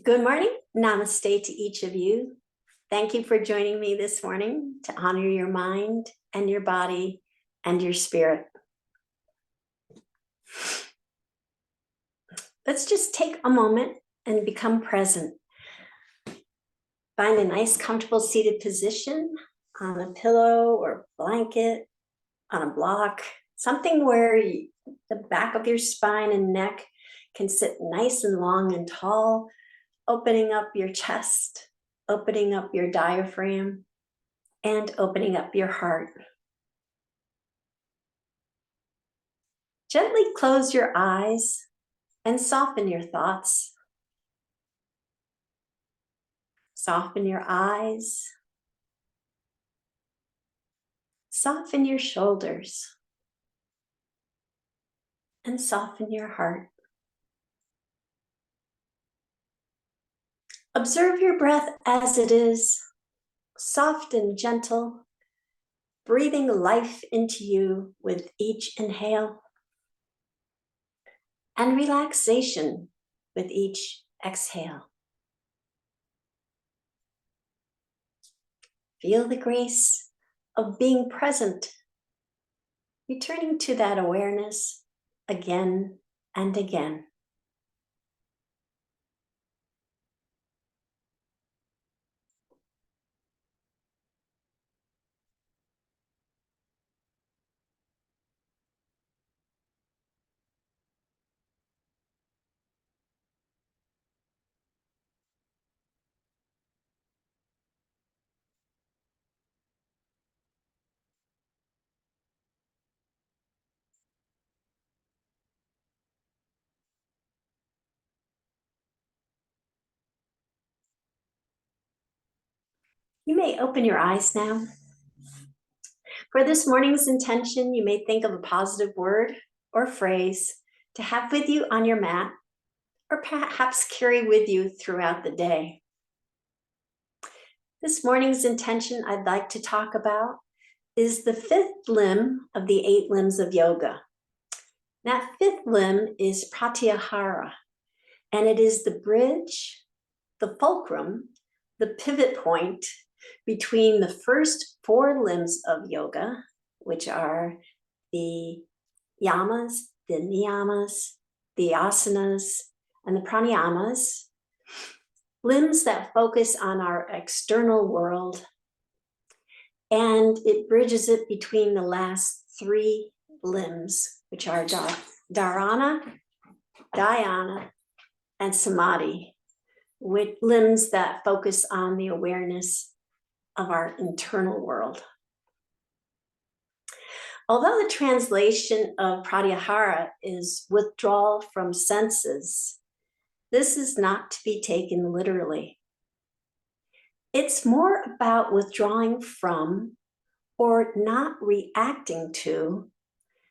Good morning. Namaste to each of you. Thank you for joining me this morning to honor your mind and your body and your spirit. Let's just take a moment and become present. Find a nice, comfortable seated position on a pillow or blanket, on a block, something where the back of your spine and neck can sit nice and long and tall, opening up your chest, opening up your diaphragm, and opening up your heart. Gently close your eyes and soften your thoughts. Soften your eyes. Soften your shoulders. And soften your heart. Observe your breath as it is, soft and gentle, breathing life into you with each inhale, and relaxation with each exhale. Feel the grace of being present, returning to that awareness again and again. You may open your eyes now. For this morning's intention, you may think of a positive word or phrase to have with you on your mat, or perhaps carry with you throughout the day. This morning's intention I'd like to talk about is the fifth limb of the 8 limbs of yoga. That fifth limb is Pratyahara, and it is the bridge, the fulcrum, the pivot point between the first 4 limbs of yoga, which are the yamas, the niyamas, the asanas, and the pranayamas, limbs that focus on our external world, and it bridges it between the last 3 limbs, which are dharana, dhyana, and samadhi, with limbs that focus on the awareness of our internal world. Although the translation of Pratyahara is withdrawal from senses, this is not to be taken literally. It's more about withdrawing from or not reacting to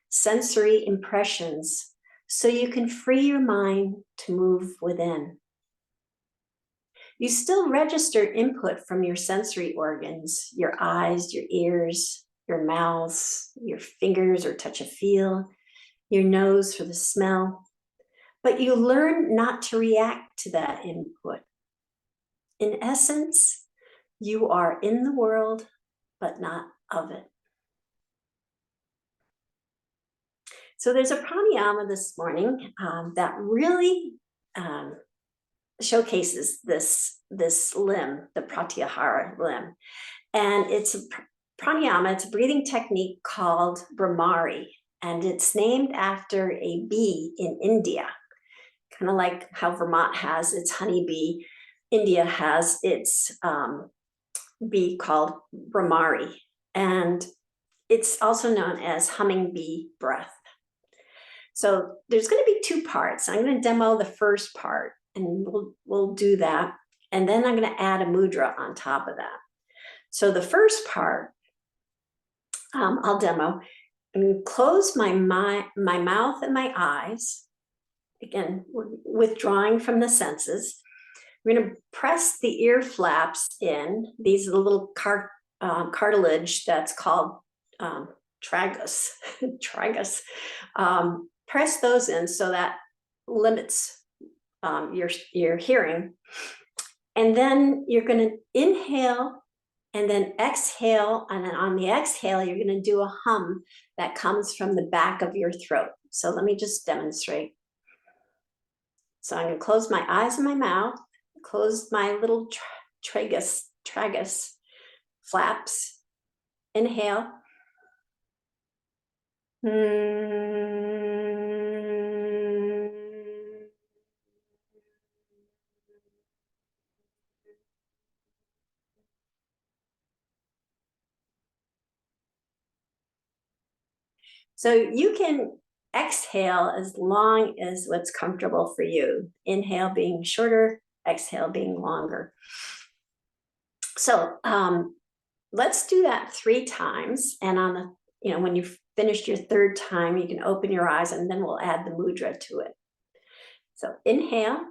sensory impressions so you can free your mind to move within. You still register input from your sensory organs, your eyes, your ears, your mouths, your fingers or touch of feel, your nose for the smell, but you learn not to react to that input. In essence, you are in the world, but not of it. So there's a pranayama this morning that really showcases this limb, the Pratyahara limb. And it's a pranayama, it's a breathing technique called Bhramari, and it's named after a bee in India. Kind of like how Vermont has its honeybee, India has its bee called Bhramari, and it's also known as humming bee breath. So there's going to be 2 parts. I'm going to demo the first part, and we'll do that. And then I'm going to add a mudra on top of that. So the first part, I'll demo. I'm going to close my mouth and my eyes. Again, withdrawing from the senses. I'm going to press the ear flaps in. These are the little cartilage that's called tragus. Tragus. Press those in so that limits your hearing. And then you're going to inhale and then exhale. And then on the exhale, you're going to do a hum that comes from the back of your throat. So let me just demonstrate. So I'm going to close my eyes and my mouth, close my little tragus flaps. Inhale. So you can exhale as long as what's comfortable for you. Inhale being shorter, exhale being longer. So let's do that 3 times. And on the, when you've finished your 3rd time, you can open your eyes and then we'll add the mudra to it. So inhale.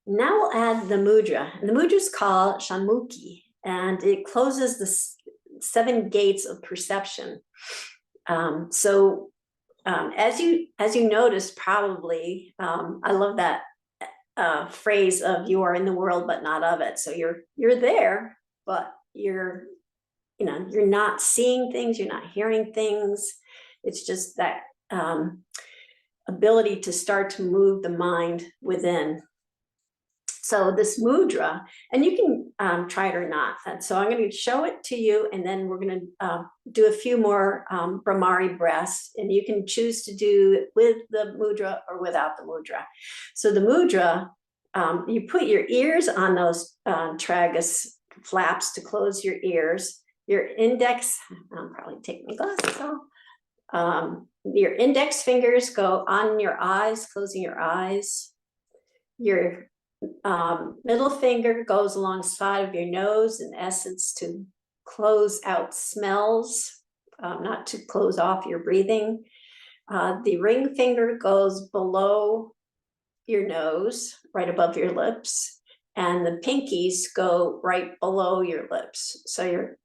Now we'll add the mudra. And the mudra is called Shanmukhi, and it closes the 7 gates of perception. As you noticed, probably, I love that phrase of "you are in the world, but not of it." So you're there, but you're not seeing things, you're not hearing things. It's just that ability to start to move the mind within. So this mudra, and you can try it or not. And so I'm going to show it to you, and then we're going to do a few more Bhramari breaths, and you can choose to do it with the mudra or without the mudra. So the mudra, you put your ears on those tragus flaps to close your ears. Your index, I'll probably take my glasses off. Your index fingers go on your eyes, closing your eyes. Your middle finger goes alongside of your nose, in essence, to close out smells, not to close off your breathing. The ring finger goes below your nose, right above your lips, and the pinkies go right below your lips. So you're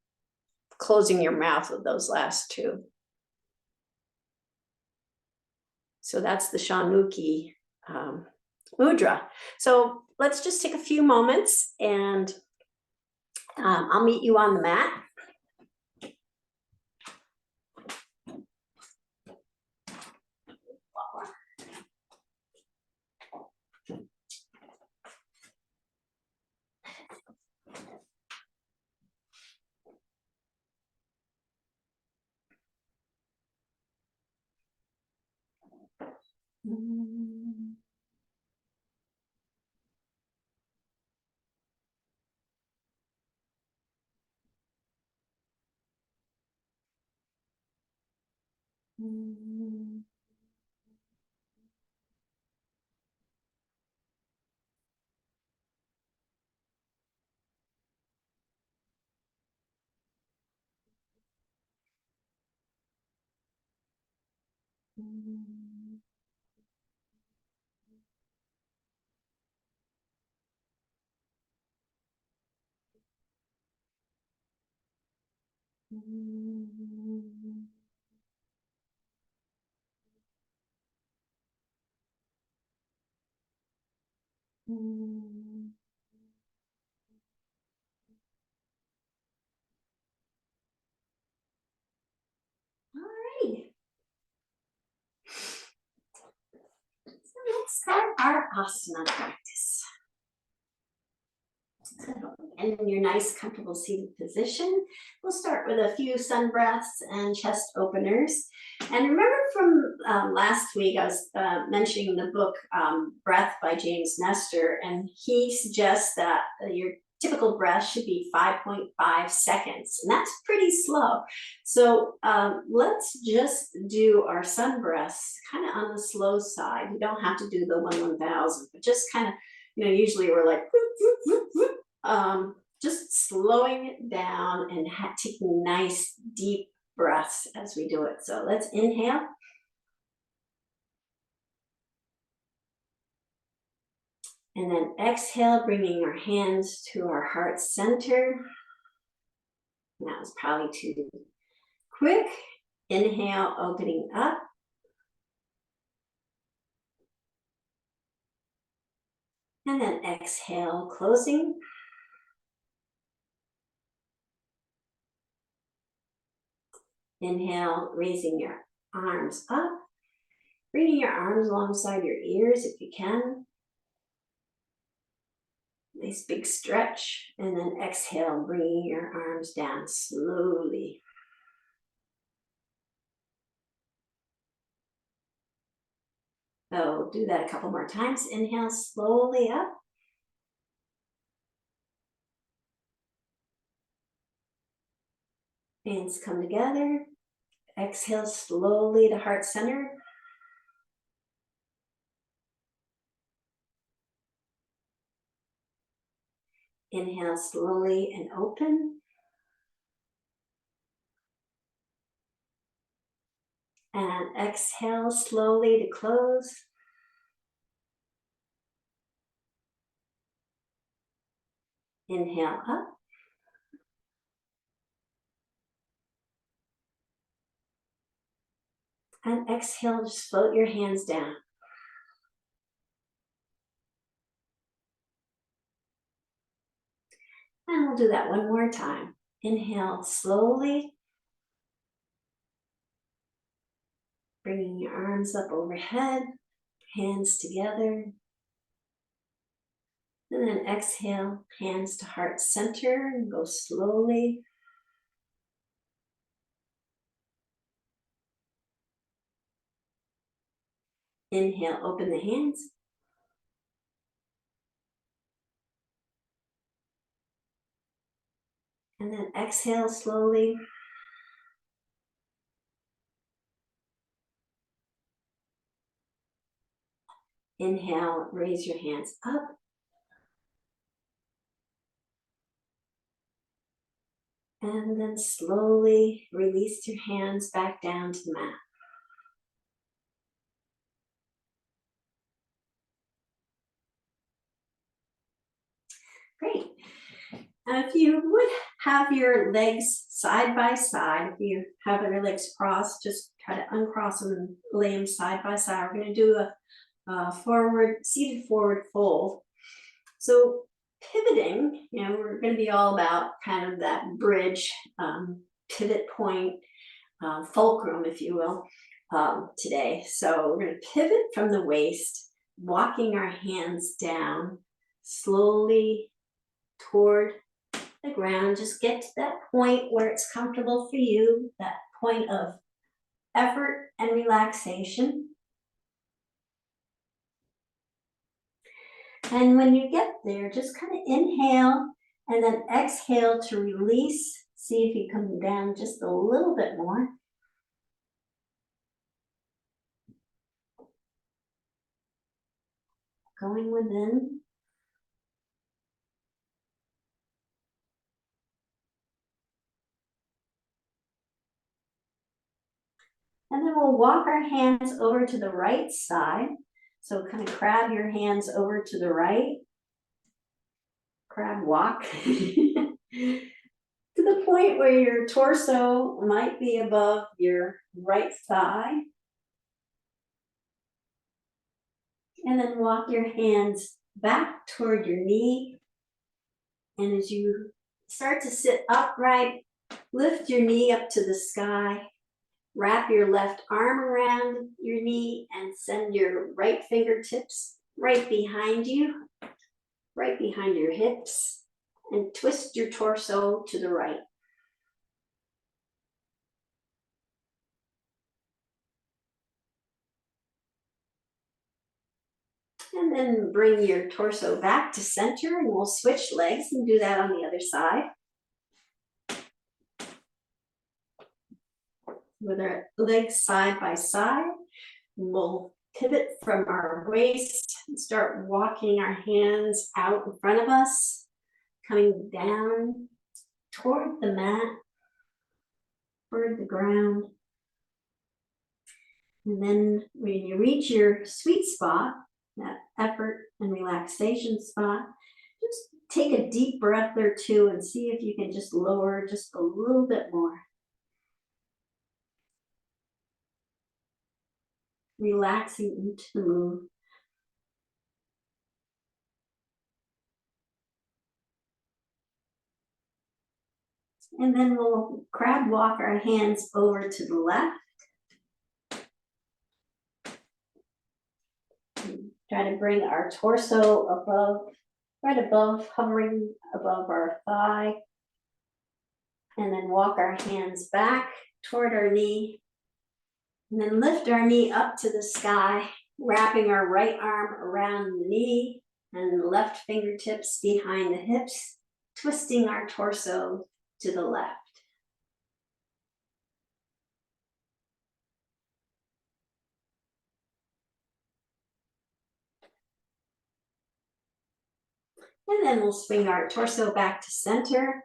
closing your mouth with those last 2. So that's the Shanmukhi mudra. So let's just take a few moments, and I'll meet you on the mat. All right. So let's start our asana practice. And in your nice, comfortable seated position, we'll start with a few sun breaths and chest openers. And remember from last week, I was mentioning the book Breath by James Nestor, and he suggests that your typical breath should be 5.5 seconds, and that's pretty slow. So let's just do our sun breaths kind of on the slow side. You don't have to do the 1/1000, but just kind of, usually we're like, whoop, whoop, whoop, whoop. Just slowing it down and taking nice deep breaths as we do it. So let's inhale. And then exhale, bringing our hands to our heart center. And that was probably too quick. Inhale, opening up. And then exhale, closing. Inhale, raising your arms up. Bringing your arms alongside your ears if you can. Nice big stretch. And then exhale, bringing your arms down slowly. So do that a couple more times. Inhale slowly up. Hands come together. Exhale slowly to heart center. Inhale slowly and open. And exhale slowly to close. Inhale up. And exhale, just float your hands down. And we'll do that one more time. Inhale slowly. Bringing your arms up overhead, hands together. And then exhale, hands to heart center, and go slowly. Inhale, open the hands. And then exhale slowly. Inhale, raise your hands up. And then slowly release your hands back down to the mat. Great. Now if you would have your legs side by side, if you have your legs crossed, just try to uncross them and lay them side by side. We're going to do a seated forward fold. So pivoting, we're going to be all about kind of that bridge, pivot point, fulcrum, if you will, today. So we're going to pivot from the waist, walking our hands down slowly toward the ground. Just get to that point where it's comfortable for you, that point of effort and relaxation. And when you get there, just kind of inhale and then exhale to release. See if you come down just a little bit more. Going within. And then we'll walk our hands over to the right side. So kind of crab your hands over to the right. Crab walk. To the point where your torso might be above your right thigh. And then walk your hands back toward your knee. And as you start to sit upright, lift your knee up to the sky. Wrap your left arm around your knee and send your right fingertips right behind you, right behind your hips. and twist your torso to the right. And then bring your torso back to center, and we'll switch legs and do that on the other side. With our legs side by side, we'll pivot from our waist and start walking our hands out in front of us, coming down toward the mat, toward the ground. And then when you reach your sweet spot, that effort and relaxation spot, just take a deep breath or two and see if you can just lower just a little bit more. Relaxing into the move. And then we'll crab walk our hands over to the left. Try to bring our torso above, right above, hovering above our thigh. And then walk our hands back toward our knee. And then lift our knee up to the sky, wrapping our right arm around the knee and the left fingertips behind the hips, twisting our torso to the left. And then we'll swing our torso back to center.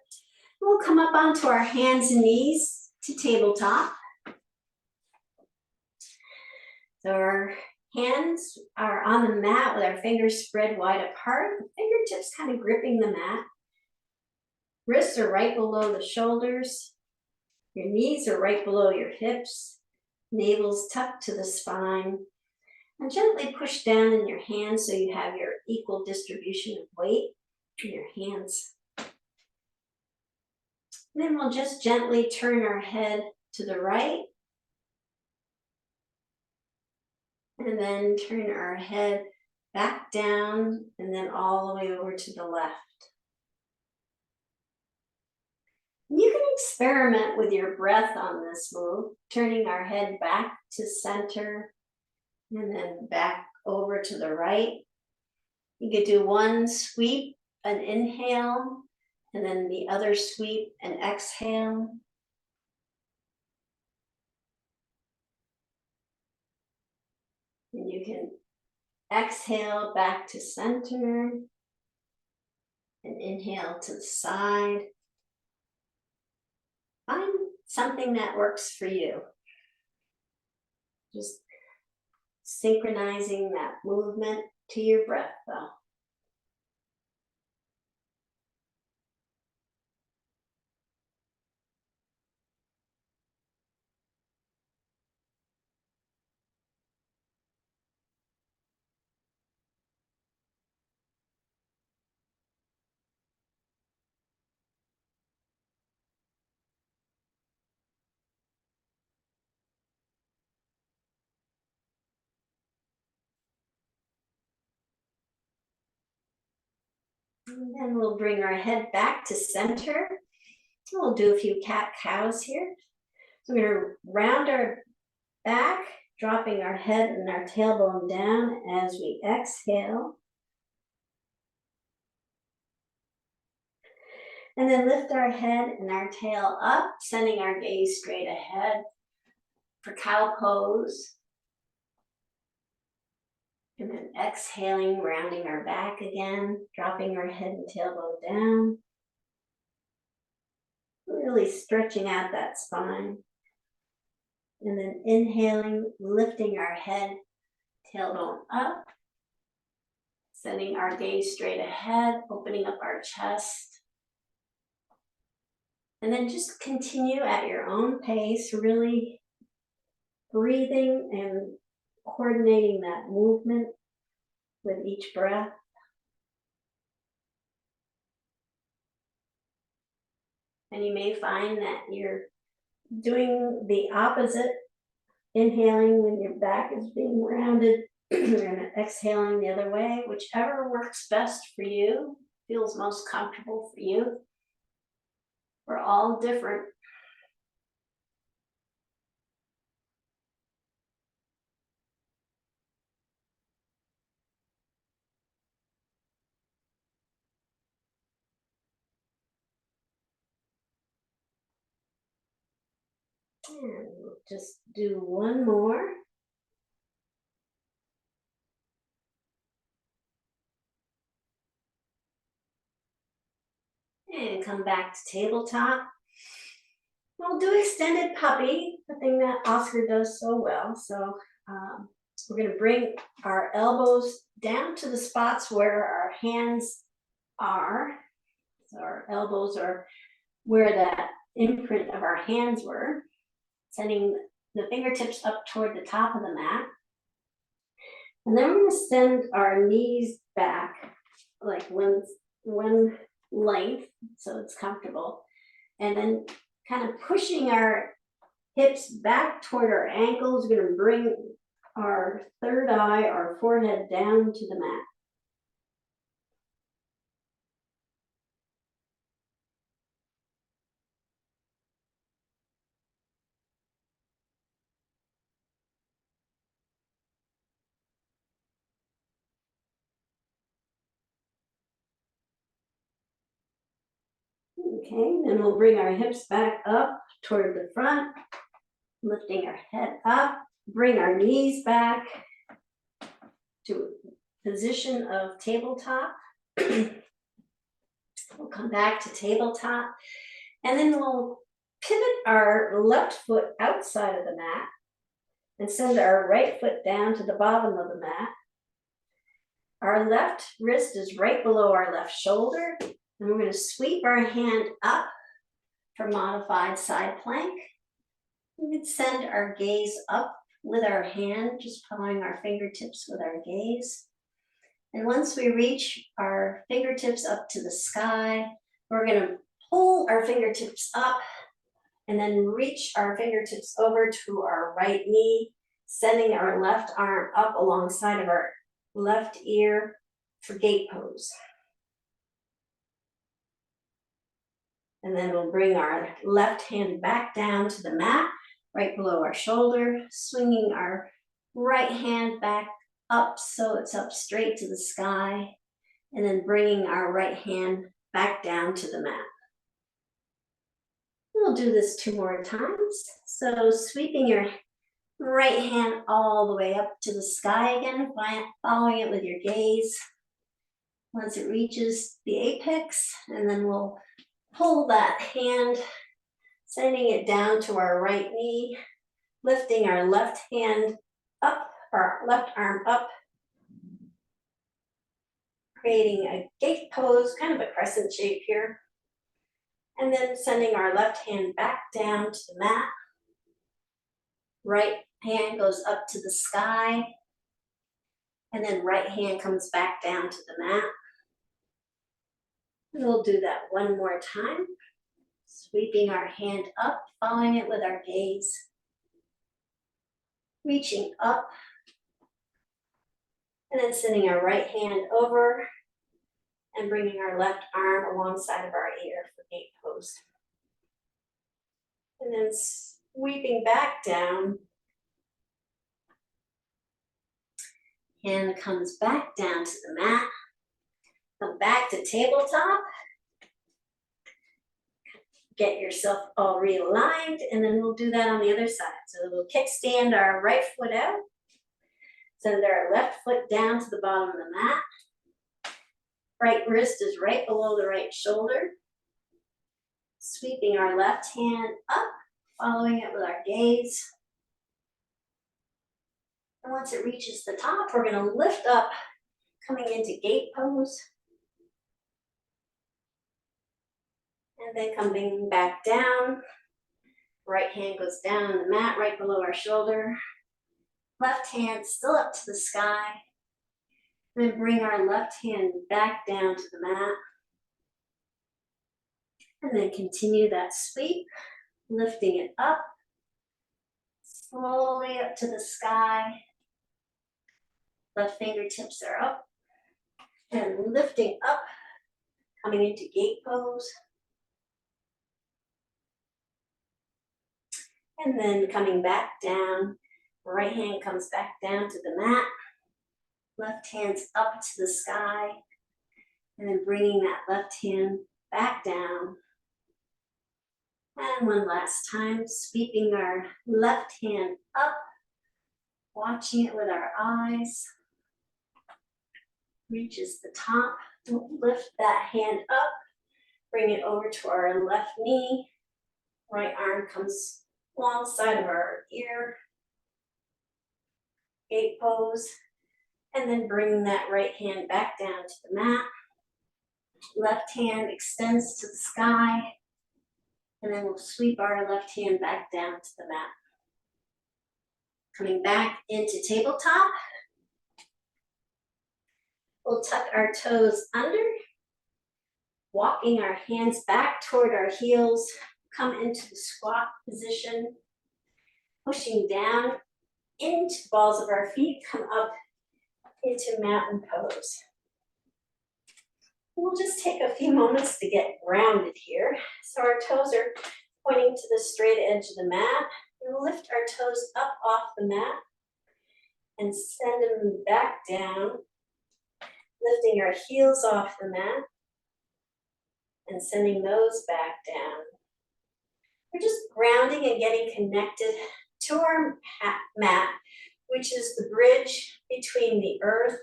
We'll come up onto our hands and knees to tabletop. So our hands are on the mat with our fingers spread wide apart, fingertips kind of gripping the mat. Wrists are right below the shoulders. Your knees are right below your hips. Navel's tucked to the spine. And gently push down in your hands so you have your equal distribution of weight in your hands. Then we'll just gently turn our head to the right. And then turn our head back down and then all the way over to the left. You can experiment with your breath on this move, turning our head back to center and then back over to the right. You could do one sweep, an inhale, and then the other sweep and exhale. And you can exhale back to center and inhale to the side. Find something that works for you. Just synchronizing that movement to your breath though. And then we'll bring our head back to center. We'll do a few cat-cows here. So we're going to round our back, dropping our head and our tailbone down as we exhale. And then lift our head and our tail up, sending our gaze straight ahead for cow pose. And then exhaling, rounding our back again, dropping our head and tailbone down. Really stretching out that spine. And then inhaling, lifting our head, tailbone up. Sending our gaze straight ahead, opening up our chest. And then just continue at your own pace, really breathing and coordinating that movement with each breath. And you may find that you're doing the opposite, inhaling when your back is being rounded and exhaling the other way, whichever works best for you. feels most comfortable for you. We're all different. And we'll just do one more. And come back to tabletop. We'll do extended puppy, the thing that Oscar does so well. So we're going to bring our elbows down to the spots where our hands are. So our elbows are where that imprint of our hands were. Sending the fingertips up toward the top of the mat. And then we're going to send our knees back like one length so it's comfortable. And then kind of pushing our hips back toward our ankles. We're going to bring our third eye, our forehead down to the mat. Okay, then we'll bring our hips back up toward the front, lifting our head up, bring our knees back to position of tabletop. We'll come back to tabletop, and then we'll pivot our left foot outside of the mat and send our right foot down to the bottom of the mat. Our left wrist is right below our left shoulder, and we're going to sweep our hand up for modified side plank. We can send our gaze up with our hand, just following our fingertips with our gaze. And once we reach our fingertips up to the sky, we're going to pull our fingertips up and then reach our fingertips over to our right knee, sending our left arm up alongside of our left ear for gate pose. And then we'll bring our left hand back down to the mat, right below our shoulder, swinging our right hand back up so it's up straight to the sky, and then bringing our right hand back down to the mat. We'll do this 2 more times. So sweeping your right hand all the way up to the sky again, following it with your gaze. Once it reaches the apex, and then we'll pull that hand, sending it down to our right knee, lifting our left hand up, our left arm up, creating a gate pose, kind of a crescent shape here. And then sending our left hand back down to the mat. Right hand goes up to the sky. And then right hand comes back down to the mat. And we'll do that 1 more time. Sweeping our hand up, following it with our gaze. Reaching up. And then sending our right hand over and bringing our left arm alongside of our ear for gate pose. And then sweeping back down. Hand comes back down to the mat. Come back to tabletop. Get yourself all realigned, and then we'll do that on the other side. So we'll kickstand our right foot out. Send our left foot down to the bottom of the mat. Right wrist is right below the right shoulder. Sweeping our left hand up, following it with our gaze. And once it reaches the top, we're going to lift up, coming into gate pose. And then coming back down. Right hand goes down on the mat, right below our shoulder. Left hand still up to the sky. Then bring our left hand back down to the mat. And then continue that sweep, lifting it up, slowly up to the sky. Left fingertips are up and lifting up Coming into gate pose. And then coming back down, right hand comes back down to the mat, left hand's up to the sky, and then bringing that left hand back down. And one last time, sweeping our left hand up, watching it with our eyes. Reaches the top, lift that hand up, bring it over to our left knee, right arm comes alongside of our ear, gate pose, and then bring that right hand back down to the mat. Left hand extends to the sky, and then we'll sweep our left hand back down to the mat. Coming back into tabletop, we'll tuck our toes under, walking our hands back toward our heels, come into the squat position, pushing down into the balls of our feet, come up into mountain pose. We'll just take a few moments to get grounded here. So our toes are pointing to the straight edge of the mat. We'll lift our toes up off the mat and send them back down, lifting our heels off the mat and sending those back down. We're just grounding and getting connected to our mat, which is the bridge between the earth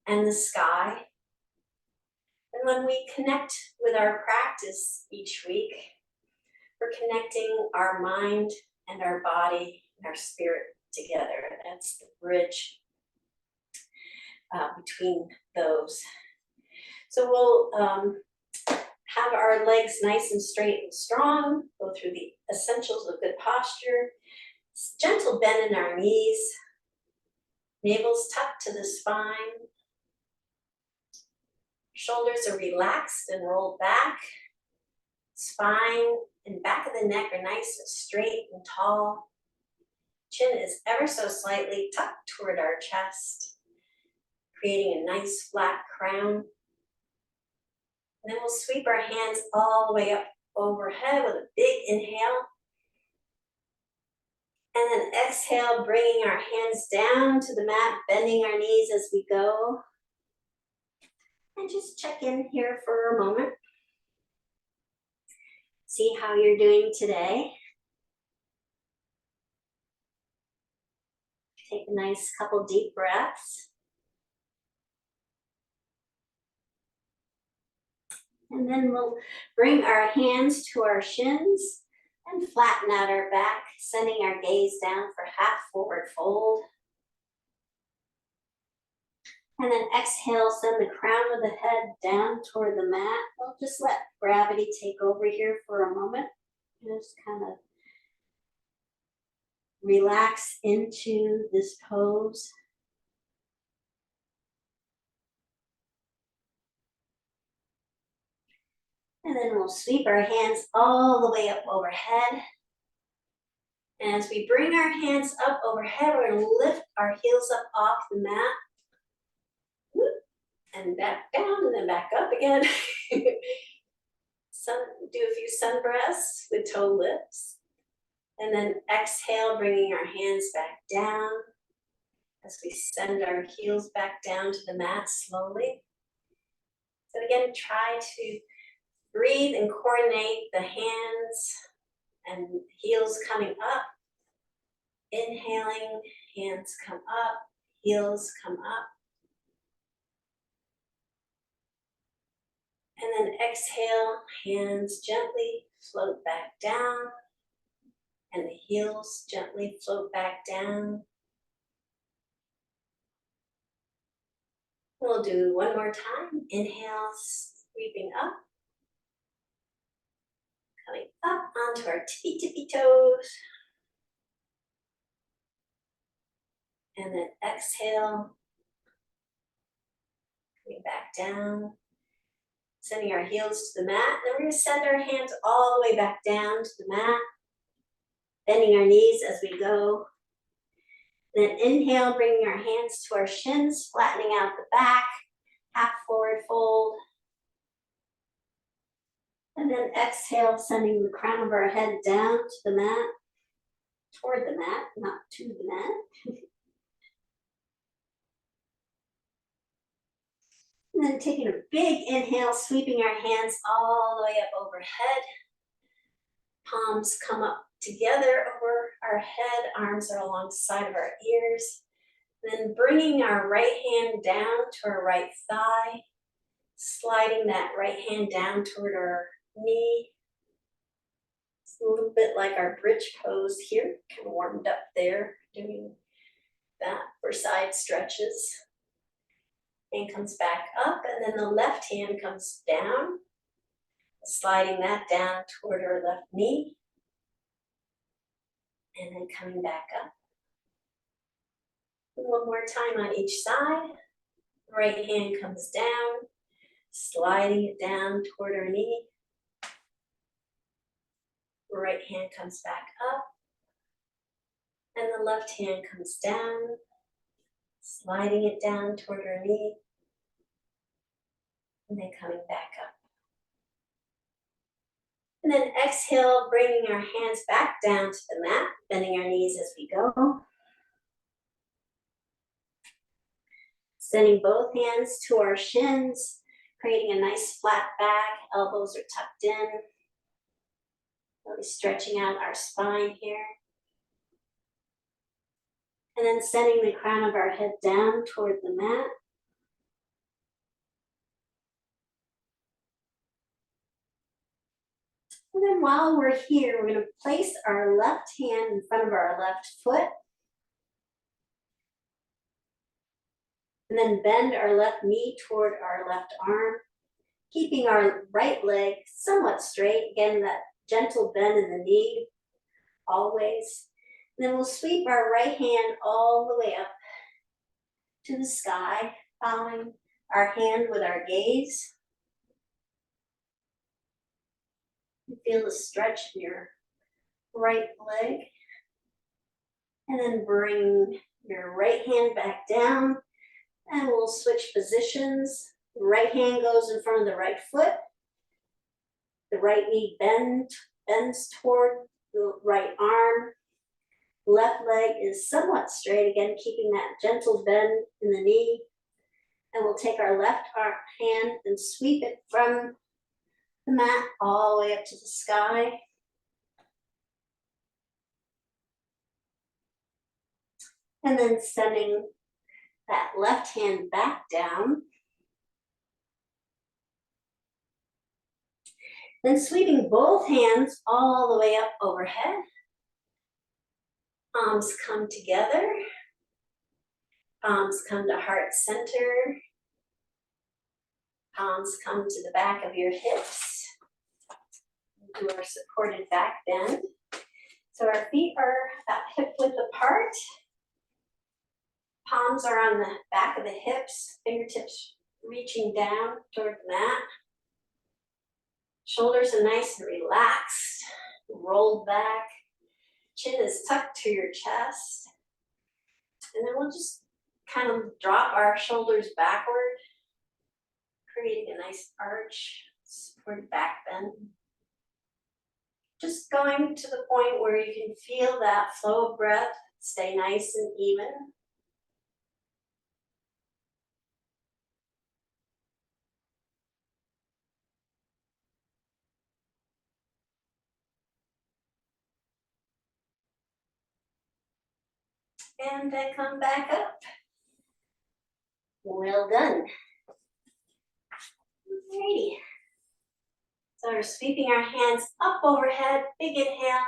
and the sky. And when we connect with our practice each week, we're connecting our mind and our body and our spirit together. That's the bridge between those. So we'll have our legs nice and straight and strong, go through the essentials of good posture, gentle bend in our knees, navel's tucked to the spine, shoulders are relaxed and rolled back, spine and back of the neck are nice and straight and tall, chin is ever so slightly tucked toward our chest, creating a nice flat crown. And then we'll sweep our hands all the way up overhead with a big inhale. And then exhale, bringing our hands down to the mat, bending our knees as we go. And just check in here for a moment. See how you're doing today. Take a nice couple deep breaths. And then we'll bring our hands to our shins and flatten out our back, sending our gaze down for half forward fold. And then exhale, send the crown of the head down toward the mat. We'll just let gravity take over here for a moment. Just kind of relax into this pose. And then we'll sweep our hands all the way up overhead. And as we bring our hands up overhead, we're going to lift our heels up off the mat. And back down and then back up again. Do a few sun breaths with toe lifts. And then exhale, bringing our hands back down as we send our heels back down to the mat slowly. So again, try to breathe and coordinate the hands and heels coming up. Inhaling, hands come up, heels come up. And then exhale, hands gently float back down, and the heels gently float back down. We'll do one more time. Inhale, sweeping up, coming up onto our tippy toes. And then exhale, coming back down. Sending our heels to the mat. Then we're going to send our hands all the way back down to the mat. Bending our knees as we go. Then inhale, bringing our hands to our shins, flattening out the back. Half forward fold. And then exhale, sending the crown of our head down to the mat, toward the mat, not to the mat. And then taking a big inhale, sweeping our hands all the way up overhead. Palms come up together over our head, arms are alongside of our ears. Then bringing our right hand down to our right thigh, sliding that right hand down toward our knee. It's a little bit like our bridge pose here, kind of warmed up there, doing that for side stretches. Hand comes back up, and then the left hand comes down, sliding that down toward our left knee, and then coming back up. One more time on each side. Right hand comes down, sliding it down toward our knee. Right hand comes back up, and the left hand comes down, sliding it down toward our knee, and then coming back up. And then exhale, bringing our hands back down to the mat, bending our knees as we go. Sending both hands to our shins, creating a nice flat back, elbows are tucked in. Really stretching out our spine here. And then sending the crown of our head down toward the mat. And then while we're here, we're going to place our left hand in front of our left foot. And then bend our left knee toward our left arm, keeping our right leg somewhat straight. Again, that gentle bend in the knee, always. And then we'll sweep our right hand all the way up to the sky, following our hand with our gaze. You feel the stretch in your right leg. And then bring your right hand back down, and we'll switch positions. The right hand goes in front of the right foot. The right knee bends toward the right arm. Left leg is somewhat straight, again, keeping that gentle bend in the knee. And we'll take our left hand and sweep it from the mat all the way up to the sky. And then sending that left hand back down. Then sweeping both hands all the way up overhead. Palms come together. Palms come to heart center. Palms come to the back of your hips. Do our supported back bend. So our feet are about hip width apart. Palms are on the back of the hips, fingertips reaching down toward the mat. Shoulders are nice and relaxed, rolled back. Chin is tucked to your chest. And then we'll just kind of drop our shoulders backward, creating a nice arch, supported back bend. Just going to the point where you can feel that flow of breath, stay nice and even. And then come back up. Well done. Alrighty. So we're sweeping our hands up overhead, big inhale.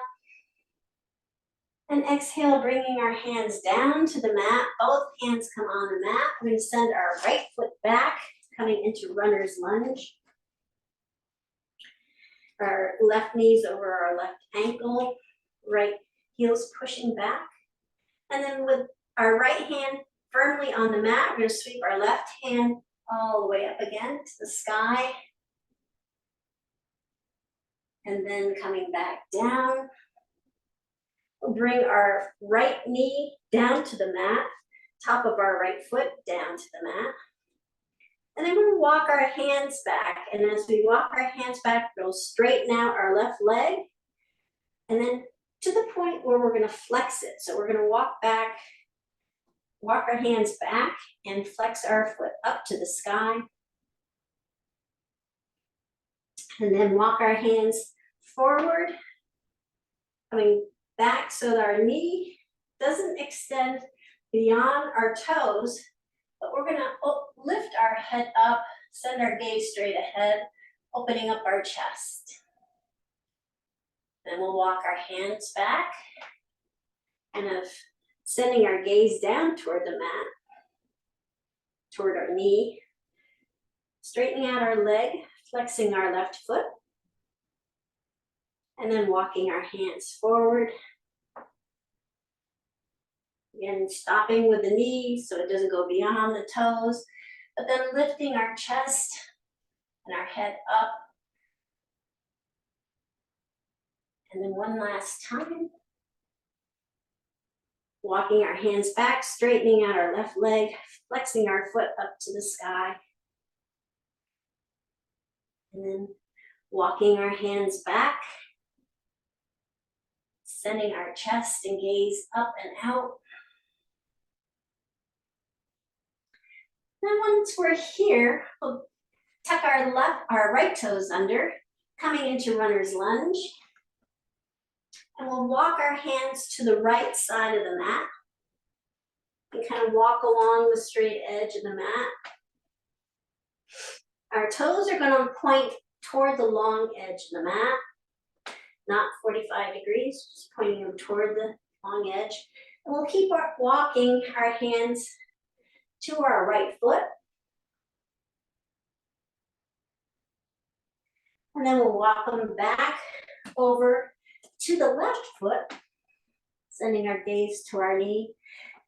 And exhale, bringing our hands down to the mat. Both hands come on the mat. We're going to send our right foot back, coming into runner's lunge. Our left knees over our left ankle, right heels pushing back. And then with our right hand firmly on the mat, we're going to sweep our left hand all the way up again to the sky. And then coming back down. We'll bring our right knee down to the mat, top of our right foot down to the mat. And then we'll walk our hands back. And as we walk our hands back, we'll straighten out our left leg. And then to the point where we're gonna flex it. So we're gonna walk back, walk our hands back and flex our foot up to the sky. And then walk our hands forward, coming back so that our knee doesn't extend beyond our toes, but we're gonna lift our head up, send our gaze straight ahead, opening up our chest. Then we'll walk our hands back, kind of sending our gaze down toward the mat, toward our knee, straightening out our leg, flexing our left foot, and then walking our hands forward. Again, stopping with the knee so it doesn't go beyond the toes, but then lifting our chest and our head up. And then one last time. Walking our hands back, straightening out our left leg, flexing our foot up to the sky. And then walking our hands back, sending our chest and gaze up and out. Then once we're here, we'll tuck our right toes under, coming into runner's lunge. And we'll walk our hands to the right side of the mat and kind of walk along the straight edge of the mat. Our toes are going to point toward the long edge of the mat, not 45 degrees, just pointing them toward the long edge. And we'll keep walking our hands to our right foot. And then we'll walk them back over to the left foot, sending our gaze to our knee.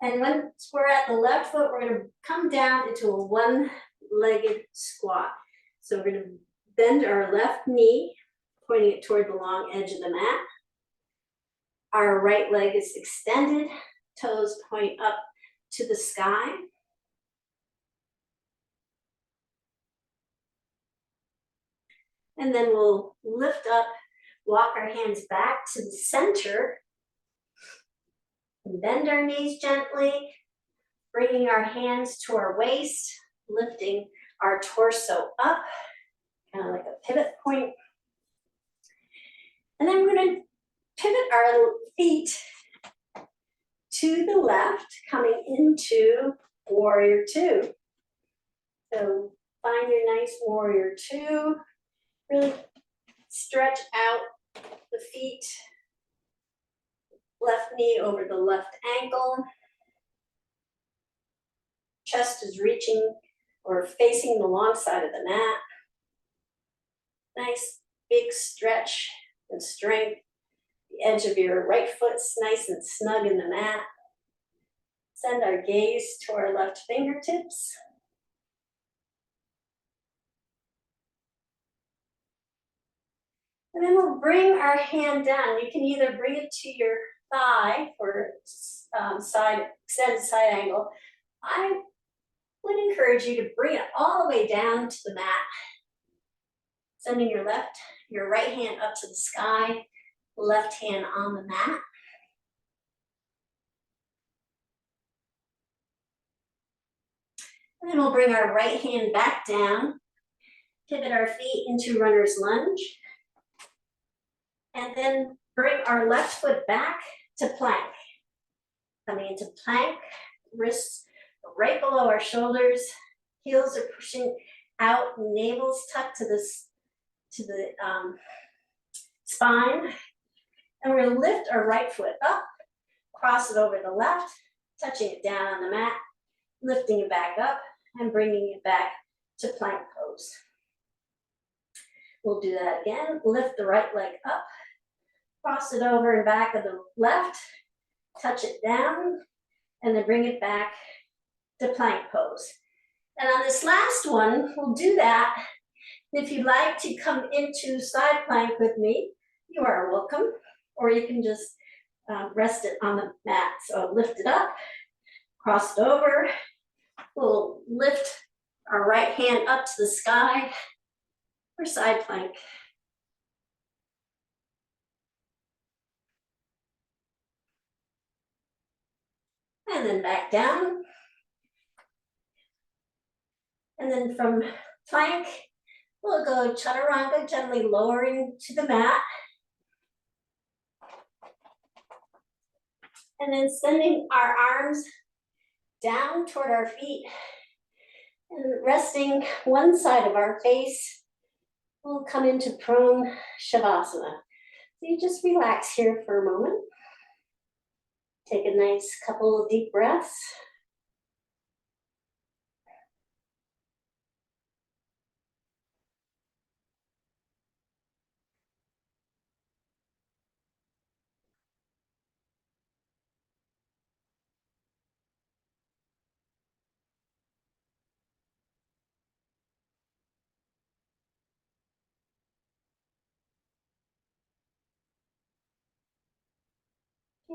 And once we're at the left foot, we're going to come down into a one-legged squat. So we're going to bend our left knee, pointing it toward the long edge of the mat. Our right leg is extended, toes point up to the sky. And then we'll lift up, walk our hands back to the center, and bend our knees gently, bringing our hands to our waist, lifting our torso up, kind of like a pivot point. And then we're going to pivot our feet to the left, coming into warrior two. So find your nice warrior two. Really stretch out the feet, left knee over the left ankle. Chest is reaching or facing the long side of the mat. Nice big stretch and strength. The edge of your right foot's nice and snug in the mat. Send our gaze to our left fingertips. And then we'll bring our hand down. You can either bring it to your thigh for extended side angle. I would encourage you to bring it all the way down to the mat. Sending your right hand up to the sky, left hand on the mat. And then we'll bring our right hand back down, pivot our feet into runner's lunge. And then bring our left foot back to plank. Coming into plank, wrists right below our shoulders, heels are pushing out, navel's tucked to the spine. And we're going to lift our right foot up, cross it over the left, touching it down on the mat, lifting it back up, and bringing it back to plank pose. We'll do that again. Lift the right leg up, cross it over and back of the left, touch it down, and then bring it back to plank pose. And on this last one, we'll do that. If you'd like to come into side plank with me, you are welcome, or you can just rest it on the mat. So lift it up, cross it over. We'll lift our right hand up to the sky for side plank. And then back down. And then from plank, we'll go chaturanga, gently lowering to the mat. And then sending our arms down toward our feet and resting one side of our face. We'll come into prone shavasana. So you just relax here for a moment. Take a nice couple of deep breaths.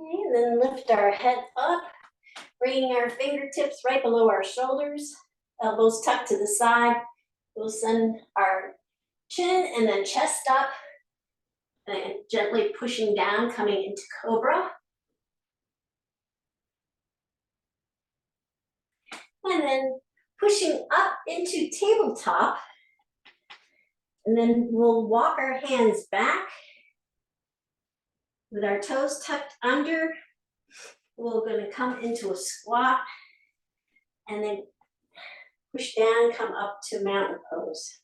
Okay, and then lift our head up, bringing our fingertips right below our shoulders, elbows tucked to the side. We'll send our chin and then chest up, and gently pushing down, coming into cobra. And then pushing up into tabletop. And then we'll walk our hands back with our toes tucked under. We're going to come into a squat and then push down, come up to mountain pose.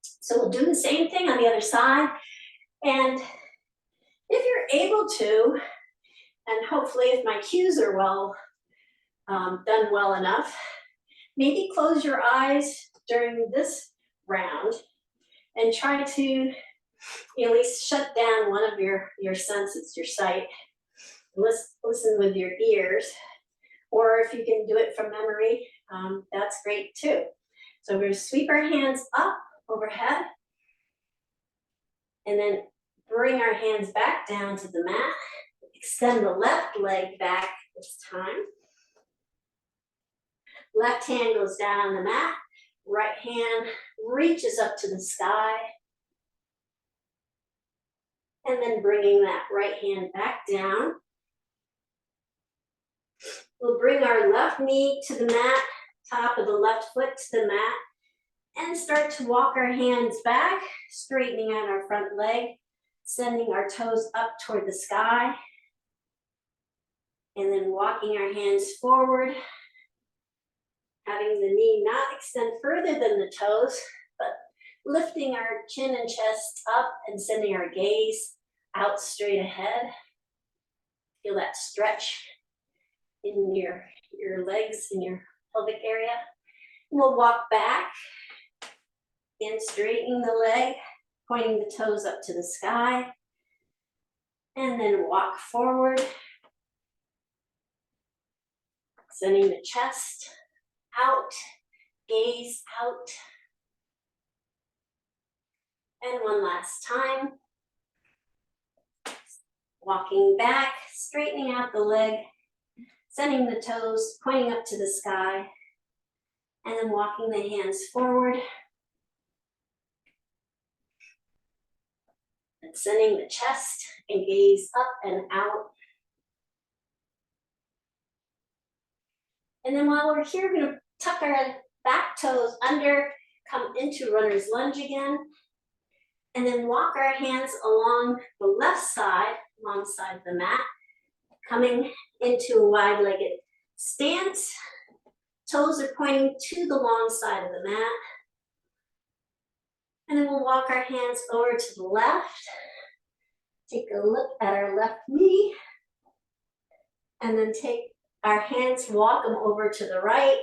So we'll do the same thing on the other side. And if you're able to, and hopefully if my cues are done well enough, maybe close your eyes during this round and try to at least shut down one of your senses, your sight. Listen with your ears, or if you can do it from memory, that's great too. So we're going to sweep our hands up overhead, and then bring our hands back down to the mat. Extend the left leg back this time. Left hand goes down on the mat. Right hand reaches up to the sky. And then bringing that right hand back down. We'll bring our left knee to the mat, top of the left foot to the mat, and start to walk our hands back, straightening out our front leg, sending our toes up toward the sky, and then walking our hands forward, having the knee not extend further than the toes, but lifting our chin and chest up and sending our gaze out straight ahead. Feel that stretch in your legs, in your pelvic area. We'll walk back and straightening the leg, pointing the toes up to the sky, and then walk forward, sending the chest out, gaze out. And one last time. Walking back, straightening out the leg, sending the toes, pointing up to the sky, and then walking the hands forward. And sending the chest and gaze up and out. And then while we're here, we're going to tuck our back toes under, come into runner's lunge again, and then walk our hands along the left side, alongside the mat, coming into a wide-legged stance. Toes are pointing to the long side of the mat. And then we'll walk our hands over to the left. Take a look at our left knee. And then take our hands, walk them over to the right.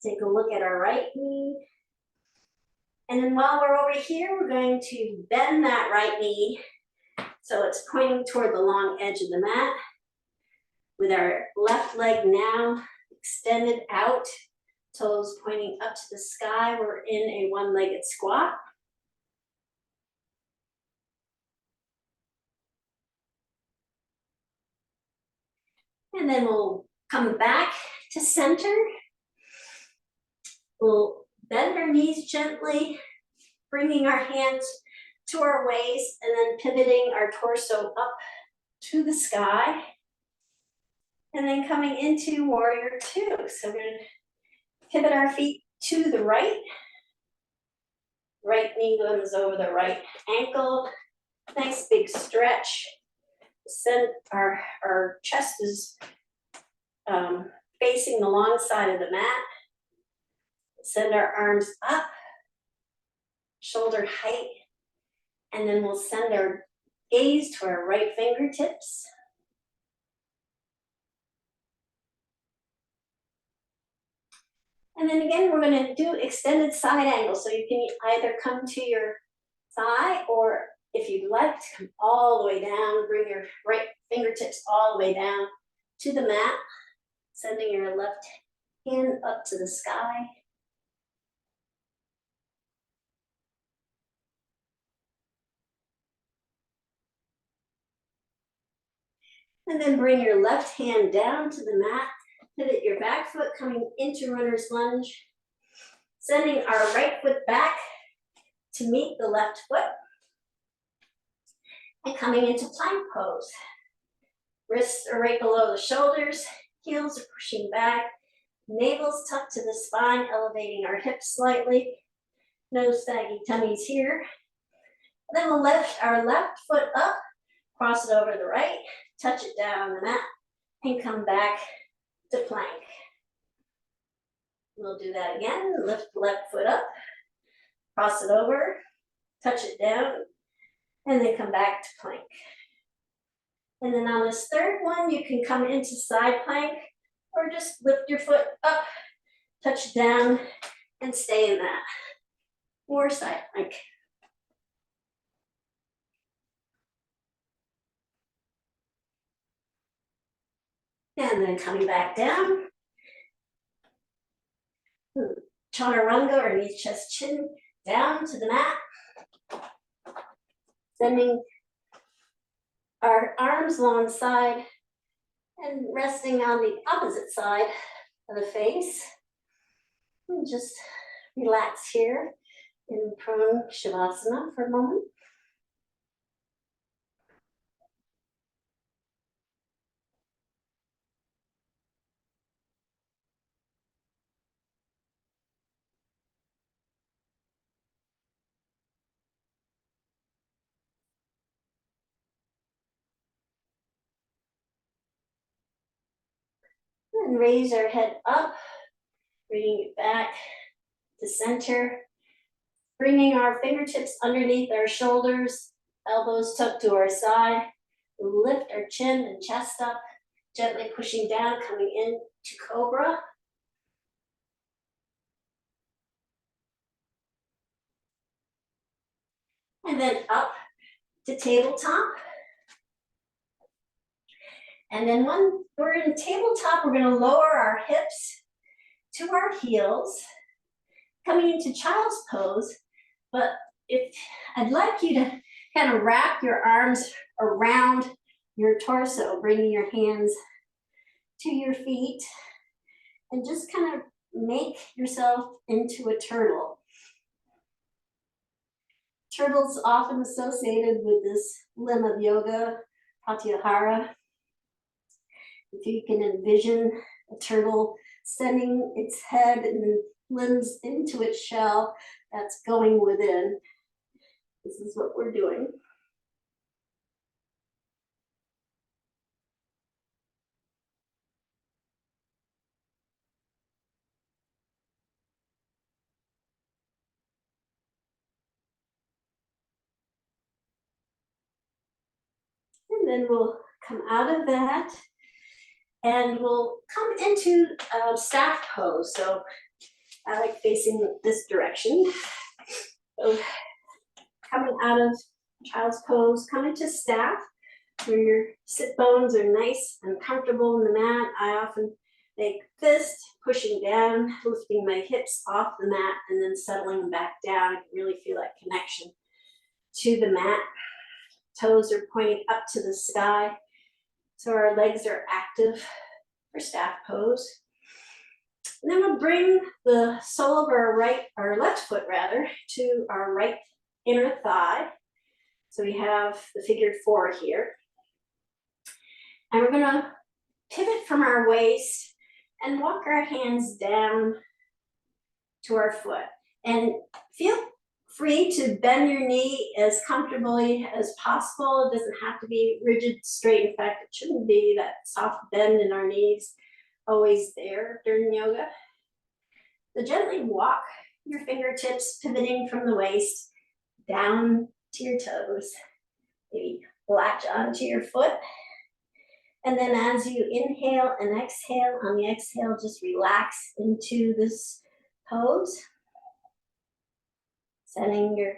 Take a look at our right knee. And then while we're over here, we're going to bend that right knee so it's pointing toward the long edge of the mat. With our left leg now extended out, toes pointing up to the sky, we're in a one-legged squat. And then we'll come back to center. We'll bend our knees gently, bringing our hands to our waist and then pivoting our torso up to the sky. And then coming into warrior two. So we're gonna pivot our feet to the right. Right knee goes over the right ankle. Nice big stretch. Send our chest is facing the long side of the mat. Send our arms up, shoulder height, and then we'll send our gaze to our right fingertips. And then again, we're gonna do extended side angle. So you can either come to your thigh, or if you'd like to come all the way down, bring your right fingertips all the way down to the mat, sending your left hand up to the sky. And then bring your left hand down to the mat, pivot your back foot coming into runner's lunge, sending our right foot back to meet the left foot, and coming into plank pose. Wrists are right below the shoulders, heels are pushing back, navel's tucked to the spine, elevating our hips slightly. No saggy tummies here. Then we'll lift our left foot up, cross it over the right, touch it down on the mat, and come back to plank. We'll do that again. Lift the left foot up, cross it over, touch it down, and then come back to plank. And then on this third one, you can come into side plank, or just lift your foot up, touch it down, and stay in that. Or side plank. And then coming back down. Chaturanga, or knee, chest, chin, down to the mat. Sending our arms alongside and resting on the opposite side of the face. And just relax here in prone shavasana for a moment. And raise our head up, bringing it back to center, bringing our fingertips underneath our shoulders, elbows tucked to our side. Lift our chin and chest up, gently pushing down, coming into cobra. And then up to tabletop. And then when we're in tabletop, we're gonna lower our hips to our heels, coming into child's pose. But if I'd like you to kind of wrap your arms around your torso, bringing your hands to your feet, and just kind of make yourself into a turtle. Turtle's often associated with this limb of yoga, Pratyahara. If you can envision a turtle sending its head and limbs into its shell, that's going within. This is what we're doing. And then we'll come out of that and we'll come into staff pose. So I like facing this direction. So coming out of child's pose, come into staff, where your sit bones are nice and comfortable in the mat. I often make fist, pushing down, lifting my hips off the mat, and then settling back down. I can really feel that connection to the mat. Toes are pointing up to the sky, so our legs are active for staff pose. And then we'll bring the sole of our left foot rather, to our right inner thigh. So we have the figure 4 here. And we're gonna pivot from our waist and walk our hands down to our foot. And feel free to bend your knee as comfortably as possible. It doesn't have to be rigid, straight. In fact, it shouldn't be that soft bend in our knees always there during yoga. So gently walk your fingertips, pivoting from the waist down to your toes. Maybe latch onto your foot. And then as you inhale and exhale, on the exhale, just relax into this pose. Sending your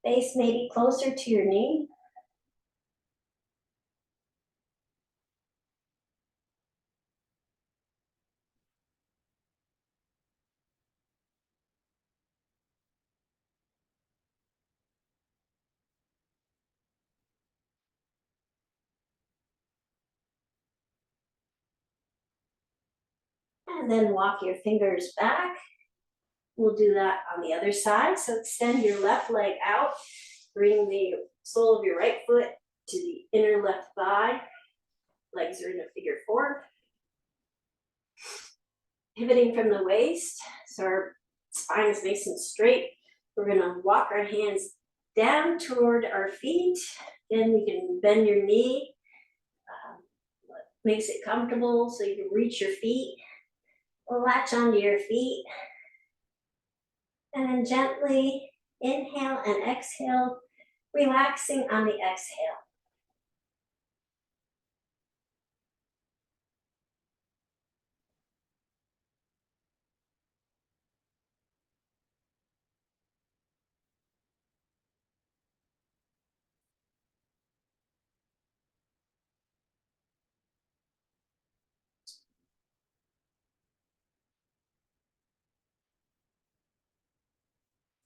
face maybe closer to your knee. And then walk your fingers back. We'll do that on the other side. So extend your left leg out. Bring the sole of your right foot to the inner left thigh. Legs are in a figure 4. Pivoting from the waist, so our spine is nice and straight. We're gonna walk our hands down toward our feet. Then you can bend your knee. Makes it comfortable so you can reach your feet. Latch onto your feet. And then gently inhale and exhale, relaxing on the exhale.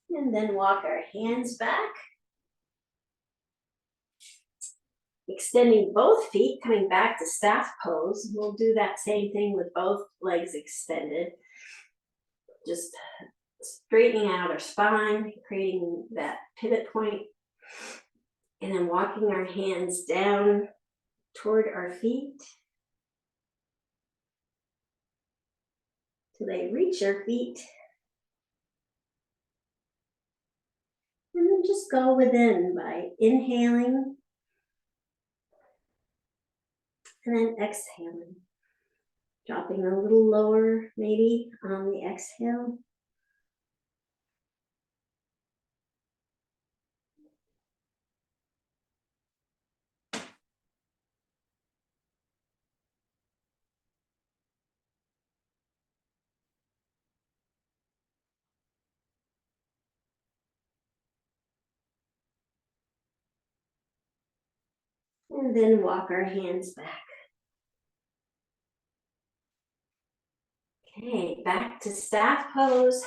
And then walk our hands back. Extending both feet, coming back to staff pose. We'll do that same thing with both legs extended. Just straightening out our spine, creating that pivot point. And then walking our hands down toward our feet. Till they reach our feet. And then just go within by inhaling and then exhaling. Dropping a little lower maybe on the exhale. And then walk our hands back. Okay, back to staff pose.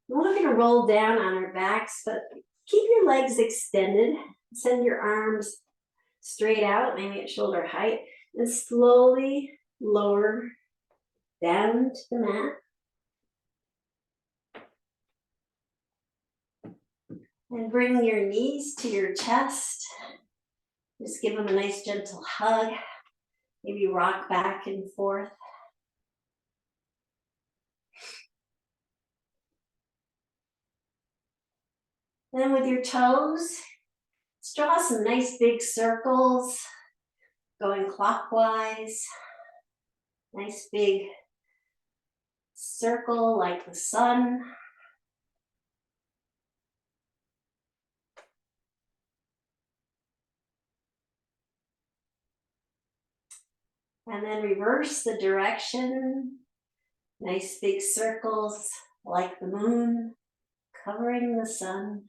We're going to roll down on our backs, but keep your legs extended. Send your arms straight out, maybe at shoulder height, and slowly lower down to the mat. And bring your knees to your chest. Just give them a nice gentle hug. Maybe rock back and forth. Then with your toes, let's draw some nice big circles, going clockwise. Nice big circle like the sun. And then reverse the direction. Nice big circles like the moon, covering the sun.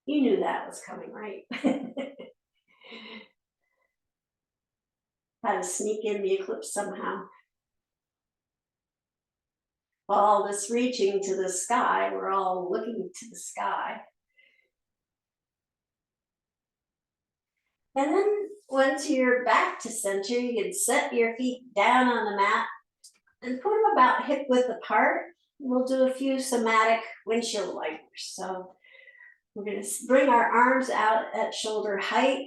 You knew that was coming, right? Had to sneak in the eclipse somehow. All this reaching to the sky, we're all looking to the sky. And then once you're back to center, you can set your feet down on the mat and put them about hip width apart. We'll do a few somatic windshield wipers. So we're going to bring our arms out at shoulder height.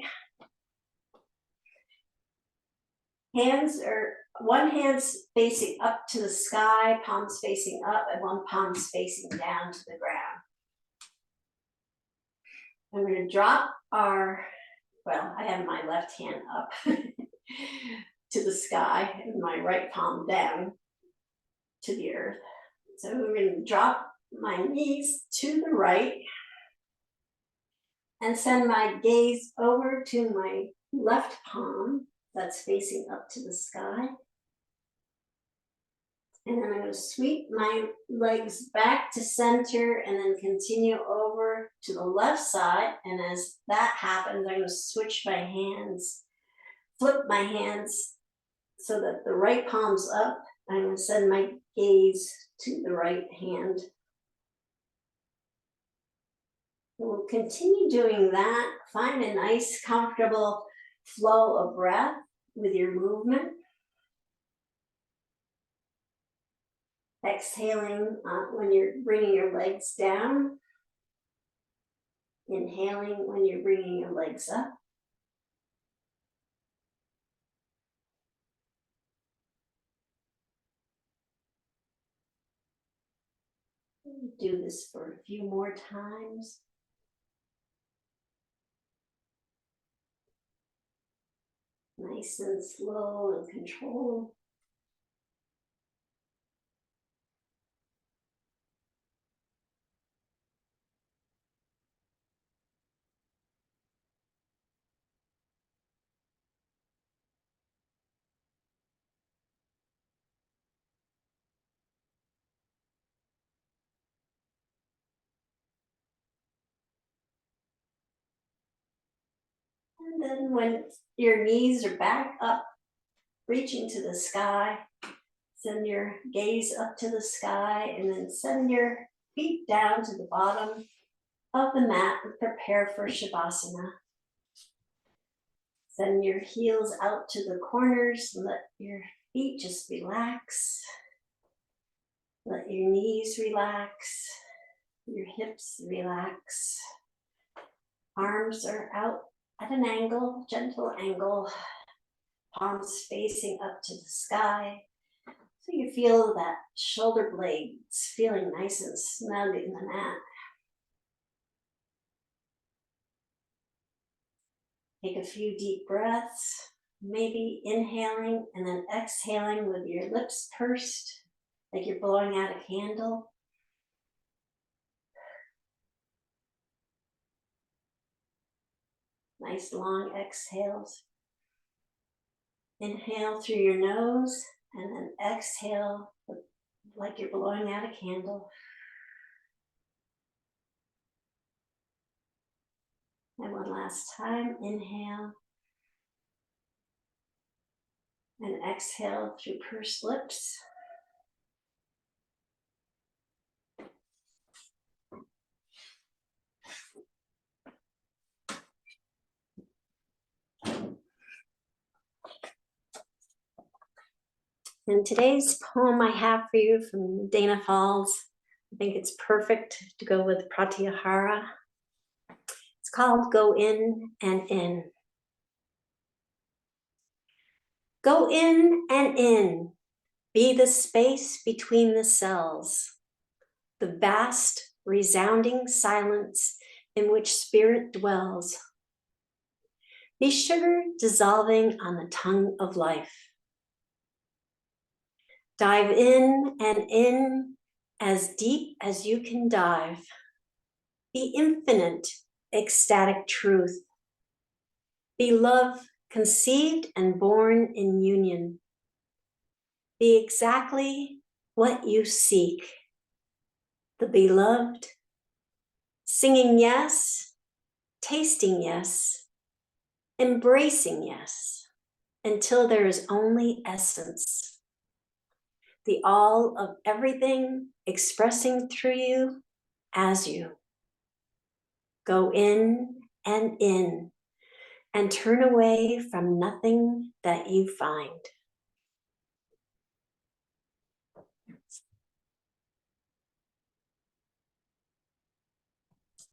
One hand's facing up to the sky, palms facing up, and one palm's facing down to the ground. I'm going to drop I have my left hand up to the sky and my right palm down to the earth. So we're going to drop my knees to the right and send my gaze over to my left palm that's facing up to the sky. And then I'm going to sweep my legs back to center and then continue over to the left side. And as that happens, I'm going to switch my hands, flip my hands so that the right palm's up. I'm going to send my gaze to the right hand. We'll continue doing that. Find a nice, comfortable flow of breath with your movement. Exhaling when you're bringing your legs down. Inhaling when you're bringing your legs up. Do this for a few more times. Nice and slow and controlled. And then when your knees are back up, reaching to the sky, send your gaze up to the sky and then send your feet down to the bottom of the mat and prepare for Shavasana. Send your heels out to the corners and let your feet just relax. Let your knees relax, your hips relax. Arms are out at an angle, gentle angle. Palms facing up to the sky. So you feel that shoulder blades feeling nice and snug in the mat. Take a few deep breaths, maybe inhaling and then exhaling with your lips pursed, like you're blowing out a candle. Nice long exhales. Inhale through your nose and then exhale like you're blowing out a candle. And one last time, inhale and exhale through pursed lips. And today's poem I have for you from Danna Faulds, I think it's perfect to go with Pratyahara. It's called Go In and In. Go in and in, be the space between the cells, the vast, resounding silence in which spirit dwells. Be sugar dissolving on the tongue of life. Dive in and in as deep as you can dive. Be infinite, ecstatic truth. Be love conceived and born in union. Be exactly what you seek. The beloved, singing yes, tasting yes, embracing yes, until there is only essence. The all of everything expressing through you as you. Go in and and turn away from nothing that you find.